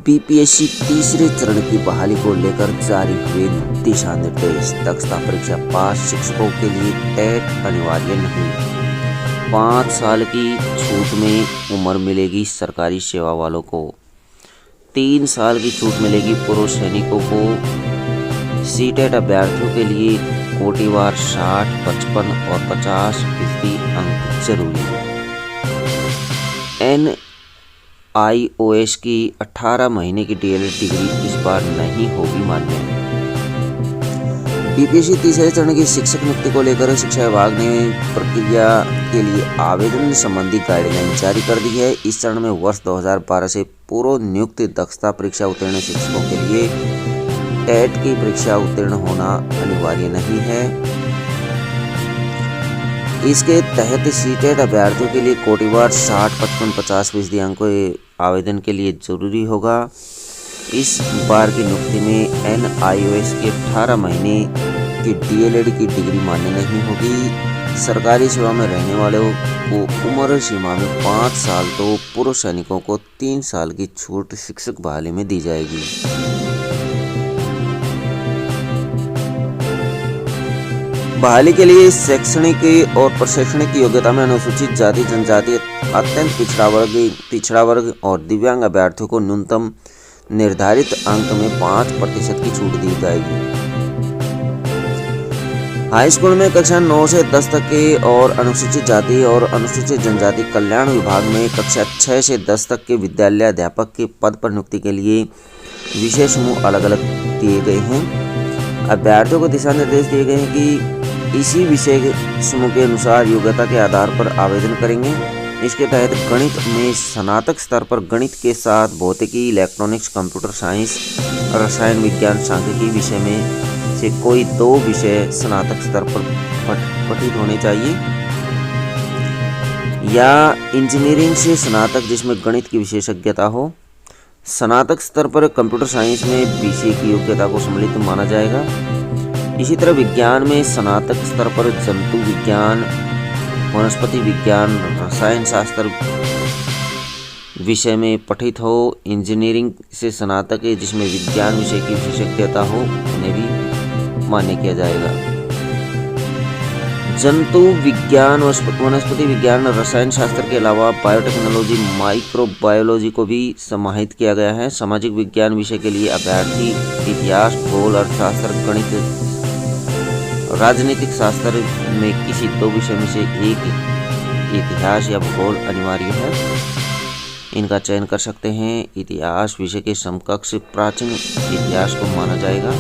BPSC तीसरे चरण की बहाली को लेकर जारी हुए दिशा निर्देश। दक्षता परीक्षा पास शिक्षकों के लिए टेट अनिवार्य नहीं। 5 साल की छूट में उम्र मिलेगी सरकारी सेवा वालों को। 3 साल की छूट मिलेगी पूर्व सैनिकों को। सीटेट अभ्यर्थियों के लिए कोटिवार 60, 55 और 50% अंक जरूरी। NIOS की 18 महीने की डीएलएड डिग्री इस बार नहीं होगी मान्य। बीपीएससी तीसरे चरण की शिक्षक नियुक्ति को लेकर शिक्षा विभाग ने प्रक्रिया के लिए आवेदन संबंधी गाइडलाइन जारी कर दी है। इस चरण में वर्ष 2012 से पूर्व नियुक्त दक्षता परीक्षा उत्तीर्ण शिक्षकों के लिए टेट की परीक्षा उत्तीर्ण होना अनिवार्य नहीं है। इसके तहत सीटेट अभ्यर्थियों के लिए कोटिवार 60, 55, 50% अंक आवेदन के लिए जरूरी होगा। इस बार की नियुक्ति में NIOS की 18 महीने की डीएलएड की डिग्री मान्य नहीं होगी। सरकारी सेवा में रहने वालों को उम्र सीमा में 5 साल तो पूर्व सैनिकों को 3 साल की छूट शिक्षक बहाली में दी जाएगी। बहाली के लिए शैक्षणिक और प्रशैक्षणिक योग्यता में अनुसूचित जाति, जनजाति, अत्यंत पिछड़ा वर्ग और दिव्यांग अभ्यर्थियों को न्यूनतम निर्धारित अंक में 5% की छूट दी जाएगी। हाई स्कूल में कक्षा 9 से 10 तक के और अनुसूचित जाति और अनुसूचित जनजाति कल्याण विभाग में कक्षा 6 से 10 तक के विद्यालय अध्यापक के पद पर नियुक्ति के लिए विषय समूह अलग अलग दिए गए हैं। अभ्यर्थियों को दिशा निर्देश दिए गए हैं कि इसी विषय समूह के अनुसार योग्यता के आधार पर आवेदन करेंगे। इसके तहत गणित में स्नातक स्तर पर गणित के साथ भौतिकी, इलेक्ट्रॉनिक्स, कंप्यूटर साइंस, रसायन विज्ञान, सांख्यिकी विषय में से कोई 2 विषय स्नातक स्तर पर पठित होने चाहिए, या इंजीनियरिंग से स्नातक जिसमें गणित की विशेषज्ञता हो। स्नातक स्तर पर कंप्यूटर साइंस में BCA की योग्यता को सम्मिलित माना जाएगा। इसी तरह विज्ञान में स्नातक स्तर पर जंतु विज्ञान, वनस्पति विज्ञान, रसायन शास्त्र विषय में पठित हो। इंजीनियरिंग से स्नातक जिसमें विज्ञान विषय की विशेषज्ञता हो उन्हें भी मान्य किया जाएगा। जंतु विज्ञान, वनस्पति विज्ञान, रसायन शास्त्र के अलावा बायोटेक्नोलॉजी, माइक्रोबायोलॉजी को भी समाहित किया गया है। सामाजिक विज्ञान विषय के लिए अभ्यर्थी इतिहास, भूगोल, अर्थशास्त्र, गणित, राजनीतिक शास्त्र में किसी 2 विषय में से एक इतिहास या भूगोल अनिवार्य है। इनका चयन कर सकते हैं। इतिहास विषय के समकक्ष प्राचीन इतिहास को माना जाएगा।